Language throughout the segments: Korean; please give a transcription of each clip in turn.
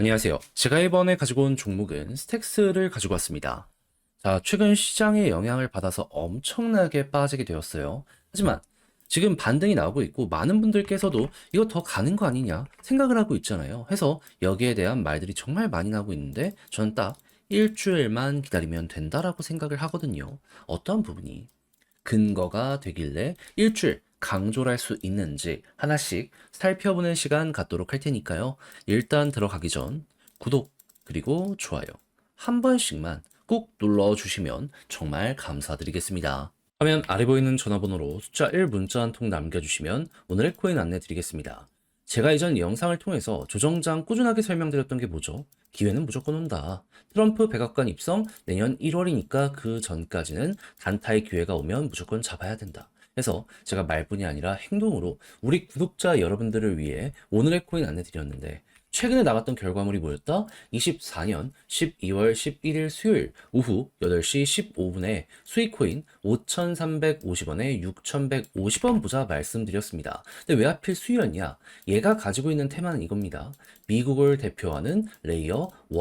안녕하세요. 제가 이번에 가지고 온 종목은 스택스를 가지고 왔습니다. 자, 최근 시장의 영향을 받아서 엄청나게 빠지게 되었어요. 하지만 지금 반등이 나오고 있고 많은 분들께서도 이거 더 가는 거 아니냐 생각을 하고 있잖아요. 해서 여기에 대한 말들이 정말 많이 나오고 있는데 저는 딱 일주일만 기다리면 된다라고 생각을 하거든요. 어떠한 부분이 근거가 되길래 일주일 강조를 할 수 있는지 하나씩 살펴보는 시간 갖도록 할 테니까요. 일단 들어가기 전 구독 그리고 좋아요 한 번씩만 꼭 눌러주시면 정말 감사드리겠습니다. 화면 아래 보이는 전화번호로 숫자 1 문자 한 통 남겨주시면 오늘의 코인 안내 드리겠습니다. 제가 이전 영상을 통해서 조정장 꾸준하게 설명드렸던 게 뭐죠? 기회는 무조건 온다. 트럼프 백악관 입성 내년 1월이니까 그 전까지는 단타의 기회가 오면 무조건 잡아야 된다. 그래서 제가 말뿐이 아니라 행동으로 우리 구독자 여러분들을 위해 오늘의 코인 안내 드렸는데 최근에 나갔던 결과물이 뭐였다? 24년 12월 11일 수요일 오후 8시 15분에 수익코인 5,350원에 6,150원 보자 말씀드렸습니다. 근데 왜 하필 수요였냐? 얘가 가지고 있는 테마는 이겁니다. 미국을 대표하는 레이어 1.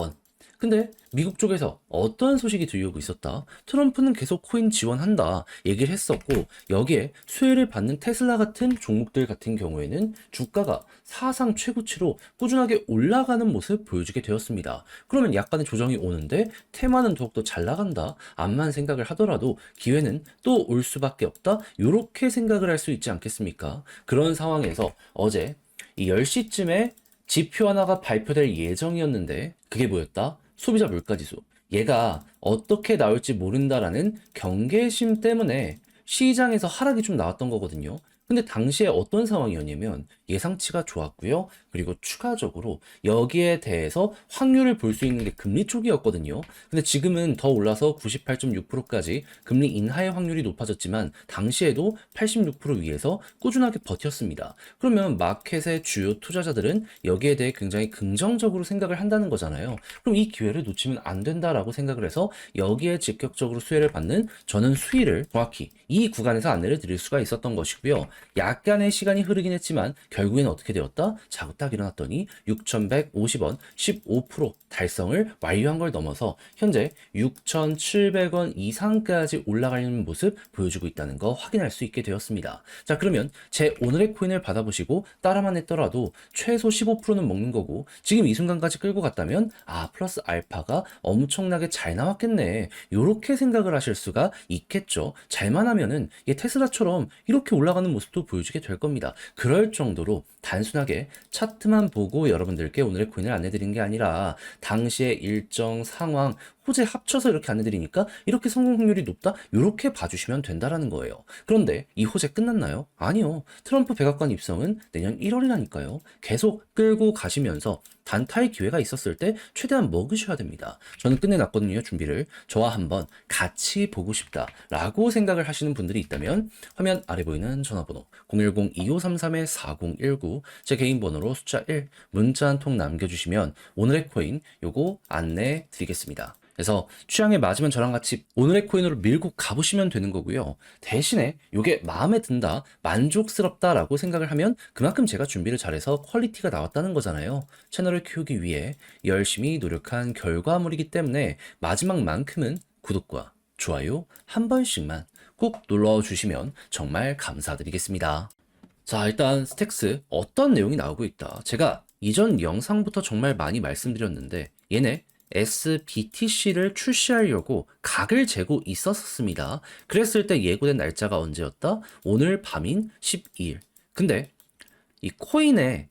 근데 미국 쪽에서 어떤 소식이 들려오고 있었다? 트럼프는 계속 코인 지원한다 얘기를 했었고 여기에 수혜를 받는 테슬라 같은 종목들 같은 경우에는 주가가 사상 최고치로 꾸준하게 올라가는 모습 보여주게 되었습니다. 그러면 약간의 조정이 오는데 테마는 더욱더 잘 나간다 암만 생각을 하더라도 기회는 또 올 수밖에 없다 이렇게 생각을 할 수 있지 않겠습니까? 그런 상황에서 어제 이 10시쯤에 지표 하나가 발표될 예정이었는데 그게 뭐였다? 소비자 물가지수. 얘가 어떻게 나올지 모른다라는 경계심 때문에 시장에서 하락이 좀 나왔던 거거든요. 근데 당시에 어떤 상황이었냐면 예상치가 좋았고요. 그리고 추가적으로 여기에 대해서 확률을 볼 수 있는 게 금리 쪽이었거든요. 근데 지금은 더 올라서 98.6%까지 금리 인하의 확률이 높아졌지만 당시에도 86% 위에서 꾸준하게 버텼습니다. 그러면 마켓의 주요 투자자들은 여기에 대해 굉장히 긍정적으로 생각을 한다는 거잖아요. 그럼 이 기회를 놓치면 안 된다라고 생각을 해서 여기에 직접적으로 수혜를 받는 저는 수위를 정확히 이 구간에서 안내를 드릴 수가 있었던 것이고요. 약간의 시간이 흐르긴 했지만 결국에는 어떻게 되었다? 자고 딱 일어났더니 6,150원 15% 달성을 완료한 걸 넘어서 현재 6,700원 이상까지 올라가는 모습 보여주고 있다는 거 확인할 수 있게 되었습니다. 자, 그러면 제 오늘의 코인을 받아보시고 따라만 했더라도 최소 15%는 먹는 거고 지금 이 순간까지 끌고 갔다면 플러스 알파가 엄청나게 잘 나왔겠네 요렇게 생각을 하실 수가 있겠죠. 잘만 하면은 테슬라처럼 이렇게 올라가는 모습도 보여주게 될 겁니다. 그럴 정도로 단순하게 차트만 보고 여러분들께 오늘의 코인을 안내드린 게 아니라 당시의 일정 상황 호재 합쳐서 이렇게 안내드리니까 이렇게 성공 확률이 높다? 이렇게 봐주시면 된다라는 거예요. 그런데 이 호재 끝났나요? 아니요. 트럼프 백악관 입성은 내년 1월이라니까요. 계속 끌고 가시면서 단타의 기회가 있었을 때 최대한 먹으셔야 됩니다. 저는 끝내놨거든요, 준비를. 저와 한번 같이 보고 싶다라고 생각을 하시는 분들이 있다면 화면 아래 보이는 전화번호 010-2533-4019 제 개인 번호로 숫자 1 문자 한 통 남겨주시면 오늘의 코인 요거 안내 드리겠습니다. 그래서 취향에 맞으면 저랑 같이 오늘의 코인으로 밀고 가보시면 되는 거고요. 대신에 이게 마음에 든다, 만족스럽다라고 생각을 하면 그만큼 제가 준비를 잘해서 퀄리티가 나왔다는 거잖아요. 채널을 키우기 위해 열심히 노력한 결과물이기 때문에 마지막만큼은 구독과 좋아요 한 번씩만 꼭 눌러주시면 정말 감사드리겠습니다. 자, 일단 스택스 어떤 내용이 나오고 있다. 제가 이전 영상부터 정말 많이 말씀드렸는데 얘네 SBTC를 출시하려고 각을 재고 있었습니다. 그랬을 때 예고된 날짜가 언제였다? 오늘 밤인 12일. 근데 이 코인의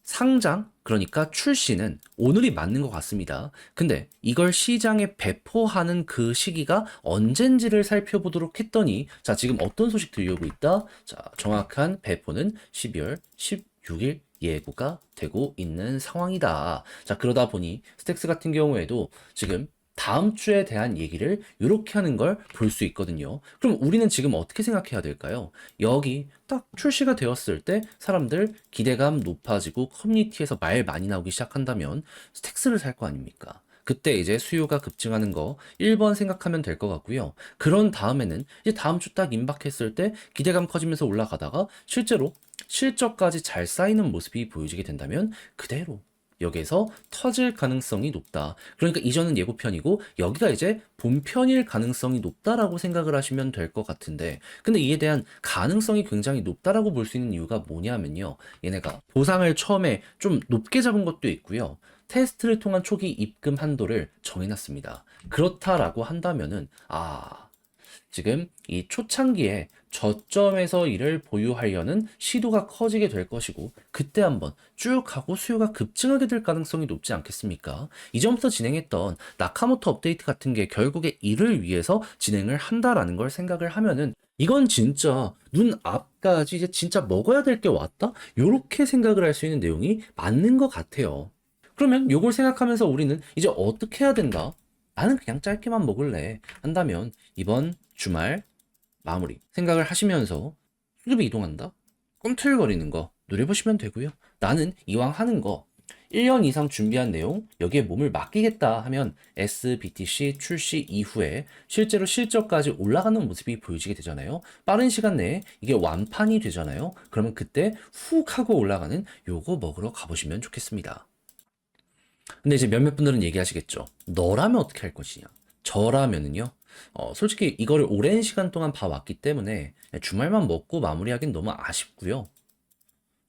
상장, 그러니까 출시는 오늘이 맞는 것 같습니다. 근데 이걸 시장에 배포하는 그 시기가 언젠지를 살펴보도록 했더니 자, 지금 어떤 소식 들려오고 있다? 자, 정확한 배포는 12월 16일 예고가 되고 있는 상황이다. 자, 그러다 보니 스택스 같은 경우에도 지금 다음 주에 대한 얘기를 이렇게 하는 걸 볼 수 있거든요. 그럼 우리는 지금 어떻게 생각해야 될까요? 여기 딱 출시가 되었을 때 사람들 기대감 높아지고 커뮤니티에서 말 많이 나오기 시작한다면 스택스를 살 거 아닙니까? 그때 이제 수요가 급증하는 거 1번 생각하면 될 것 같고요. 그런 다음에는 이제 다음 주 딱 임박했을 때 기대감 커지면서 올라가다가 실제로 실적까지 잘 쌓이는 모습이 보여지게 된다면 그대로 여기에서 터질 가능성이 높다. 그러니까 이전은 예고편이고 여기가 이제 본편일 가능성이 높다라고 생각을 하시면 될 것 같은데, 근데 이에 대한 가능성이 굉장히 높다라고 볼 수 있는 이유가 뭐냐면요. 얘네가 보상을 처음에 좀 높게 잡은 것도 있고요. 테스트를 통한 초기 입금 한도를 정해놨습니다. 그렇다라고 한다면은 지금 이 초창기에 저점에서 이를 보유하려는 시도가 커지게 될 것이고, 그때 한번 쭉 하고 수요가 급증하게 될 가능성이 높지 않겠습니까? 이전부터 진행했던 나카모토 업데이트 같은 게 결국에 이를 위해서 진행을 한다라는 걸 생각을 하면은, 이건 진짜 눈앞까지 이제 진짜 먹어야 될 게 왔다? 요렇게 생각을 할 수 있는 내용이 맞는 것 같아요. 그러면 요걸 생각하면서 우리는 이제 어떻게 해야 된다? 나는 그냥 짧게만 먹을래 한다면 이번 주말 마무리 생각을 하시면서 수급이 이동한다? 꿈틀거리는 거 노려보시면 되고요. 나는 이왕 하는 거 1년 이상 준비한 내용 여기에 몸을 맡기겠다 하면 SBTC 출시 이후에 실제로 실적까지 올라가는 모습이 보여지게 되잖아요. 빠른 시간 내에 이게 완판이 되잖아요. 그러면 그때 훅 하고 올라가는 요거 먹으러 가보시면 좋겠습니다. 근데 이제 몇몇 분들은 얘기하시겠죠. 너라면 어떻게 할 것이냐? 저라면은요. 솔직히 이거를 오랜 시간 동안 봐왔기 때문에 주말만 먹고 마무리하긴 너무 아쉽고요.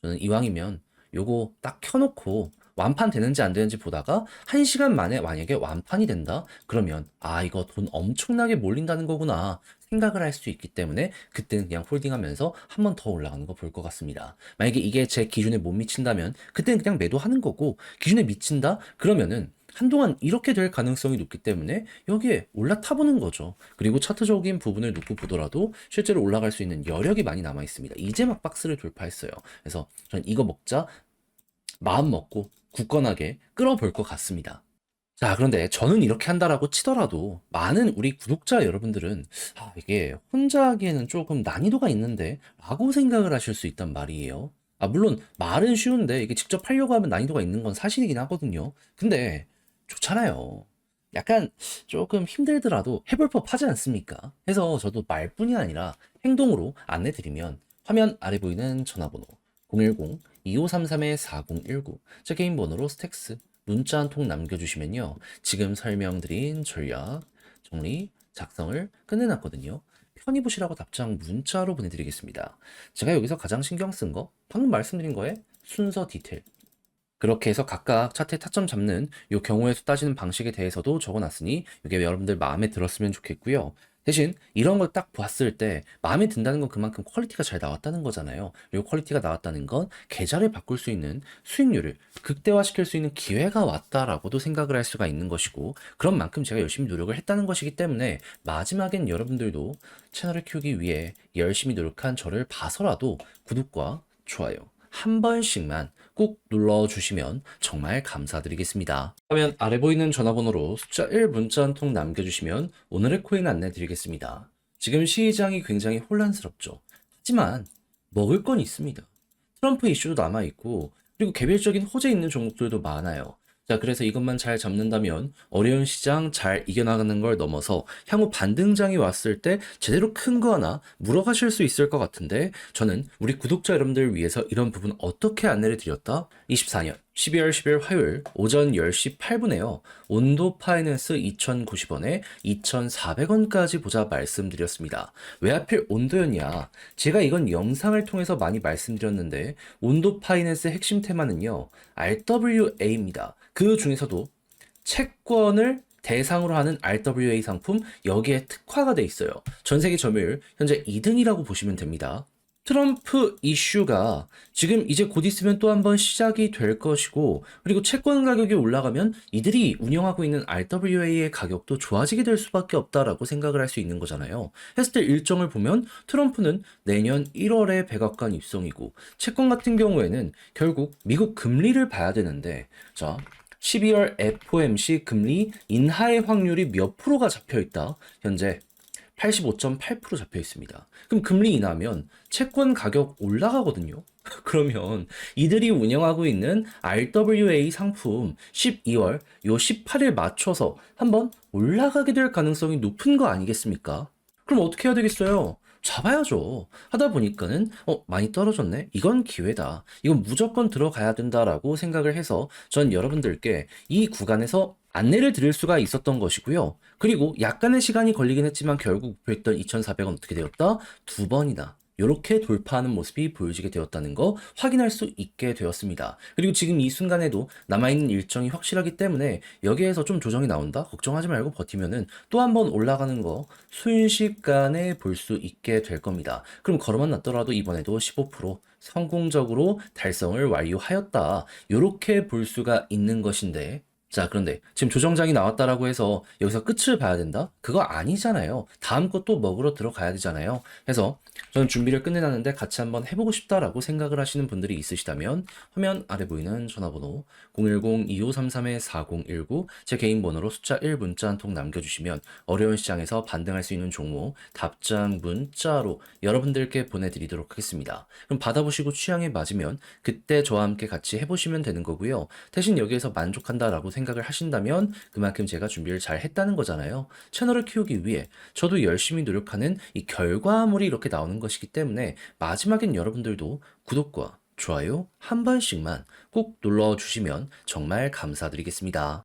저는 이왕이면 요거 딱 켜놓고 완판 되는지 안 되는지 보다가 1시간 만에 만약에 완판이 된다? 그러면 이거 돈 엄청나게 몰린다는 거구나 생각을 할 수 있기 때문에 그때는 그냥 홀딩하면서 한 번 더 올라가는 거 볼 것 같습니다. 만약에 이게 제 기준에 못 미친다면 그때는 그냥 매도하는 거고, 기준에 미친다? 그러면은 한동안 이렇게 될 가능성이 높기 때문에 여기에 올라타보는 거죠. 그리고 차트적인 부분을 놓고 보더라도 실제로 올라갈 수 있는 여력이 많이 남아 있습니다. 이제 막 박스를 돌파했어요. 그래서 저는 이거 먹자 마음 먹고 굳건하게 끌어볼 것 같습니다. 자, 그런데 저는 이렇게 한다라고 치더라도 많은 우리 구독자 여러분들은 이게 혼자 하기에는 조금 난이도가 있는데 라고 생각을 하실 수 있단 말이에요. 물론 말은 쉬운데 이게 직접 하려고 하면 난이도가 있는 건 사실이긴 하거든요. 근데 좋잖아요. 약간 조금 힘들더라도 해볼 법하지 않습니까? 해서 저도 말뿐이 아니라 행동으로 안내드리면 화면 아래 보이는 전화번호 010-2533-4019 제 개인 번호로 스택스 문자 한 통 남겨주시면요. 지금 설명드린 전략, 정리, 작성을 끝내놨거든요. 편히 보시라고 답장 문자로 보내드리겠습니다. 제가 여기서 가장 신경 쓴 거, 방금 말씀드린 거에 순서 디테일. 그렇게 해서 각각 차트에 타점 잡는 요 경우의 수 따지는 방식에 대해서도 적어놨으니 이게 여러분들 마음에 들었으면 좋겠고요. 대신 이런 걸 딱 봤을 때 마음에 든다는 건 그만큼 퀄리티가 잘 나왔다는 거잖아요. 그리고 퀄리티가 나왔다는 건 계좌를 바꿀 수 있는 수익률을 극대화시킬 수 있는 기회가 왔다라고도 생각을 할 수가 있는 것이고, 그런 만큼 제가 열심히 노력을 했다는 것이기 때문에 마지막엔 여러분들도 채널을 키우기 위해 열심히 노력한 저를 봐서라도 구독과 좋아요 한 번씩만 꼭 눌러주시면 정말 감사드리겠습니다. 화면 아래 보이는 전화번호로 숫자 1 문자 한 통 남겨주시면 오늘의 코인 안내 드리겠습니다. 지금 시장이 굉장히 혼란스럽죠. 하지만 먹을 건 있습니다. 트럼프 이슈도 남아있고, 그리고 개별적인 호재 있는 종목들도 많아요. 자, 그래서 이것만 잘 잡는다면 어려운 시장 잘 이겨나가는 걸 넘어서 향후 반등장이 왔을 때 제대로 큰 거 하나 물어가실 수 있을 것 같은데, 저는 우리 구독자 여러분들을 위해서 이런 부분 어떻게 안내를 드렸다? 24년 12월 10일 화요일 오전 10시 8분에요. 온도 파이낸스 2,090원에 2,400원까지 보자 말씀드렸습니다. 왜 하필 온도였냐? 제가 이건 영상을 통해서 많이 말씀드렸는데, 온도 파이낸스 핵심 테마는요, RWA입니다. 그 중에서도 채권을 대상으로 하는 RWA 상품, 여기에 특화가 돼 있어요. 전 세계 점유율 현재 2등이라고 보시면 됩니다. 트럼프 이슈가 지금 이제 곧 있으면 또 한 번 시작이 될 것이고, 그리고 채권 가격이 올라가면 이들이 운영하고 있는 RWA의 가격도 좋아지게 될 수밖에 없다라고 생각을 할 수 있는 거잖아요. 했을 때 일정을 보면 트럼프는 내년 1월에 백악관 입성이고, 채권 같은 경우에는 결국 미국 금리를 봐야 되는데, 자, 12월 FOMC 금리 인하의 확률이 몇 프로가 잡혀 있다? 현재 85.8% 잡혀 있습니다. 그럼 금리 인하면 채권 가격 올라가거든요. 그러면 이들이 운영하고 있는 RWA 상품 12월 요 18일 맞춰서 한번 올라가게 될 가능성이 높은 거 아니겠습니까? 그럼 어떻게 해야 되겠어요? 잡아야죠. 하다 보니까는 많이 떨어졌네. 이건 기회다. 이건 무조건 들어가야 된다라고 생각을 해서 전 여러분들께 이 구간에서 안내를 드릴 수가 있었던 것이고요. 그리고 약간의 시간이 걸리긴 했지만 결국 목표했던 2,400원 어떻게 되었다? 두 번이나 이렇게 돌파하는 모습이 보여지게 되었다는 거 확인할 수 있게 되었습니다. 그리고 지금 이 순간에도 남아있는 일정이 확실하기 때문에 여기에서 좀 조정이 나온다? 걱정하지 말고 버티면은 또 한 번 올라가는 거 순식간에 볼 수 있게 될 겁니다. 그럼 걸어만 놨더라도 이번에도 15% 성공적으로 달성을 완료하였다. 이렇게 볼 수가 있는 것인데 자, 그런데 지금 조정장이 나왔다라고 해서 여기서 끝을 봐야 된다? 그거 아니잖아요. 다음 것도 먹으러 들어가야 되잖아요. 그래서 저는 준비를 끝내놨는데 같이 한번 해보고 싶다라고 생각을 하시는 분들이 있으시다면 화면 아래 보이는 전화번호 010-2533-4019 제 개인 번호로 숫자 1 문자 한 통 남겨주시면 어려운 시장에서 반등할 수 있는 종목 답장 문자로 여러분들께 보내드리도록 하겠습니다. 그럼 받아보시고 취향에 맞으면 그때 저와 함께 같이 해보시면 되는 거고요. 대신 여기에서 만족한다라고 생각을 하신다면 그만큼 제가 준비를 잘 했다는 거잖아요. 채널을 키우기 위해 저도 열심히 노력하는 이 결과물이 이렇게 나오는 것이기 때문에 마지막엔 여러분들도 구독과 좋아요 한 번씩만 꼭 눌러주시면 정말 감사드리겠습니다.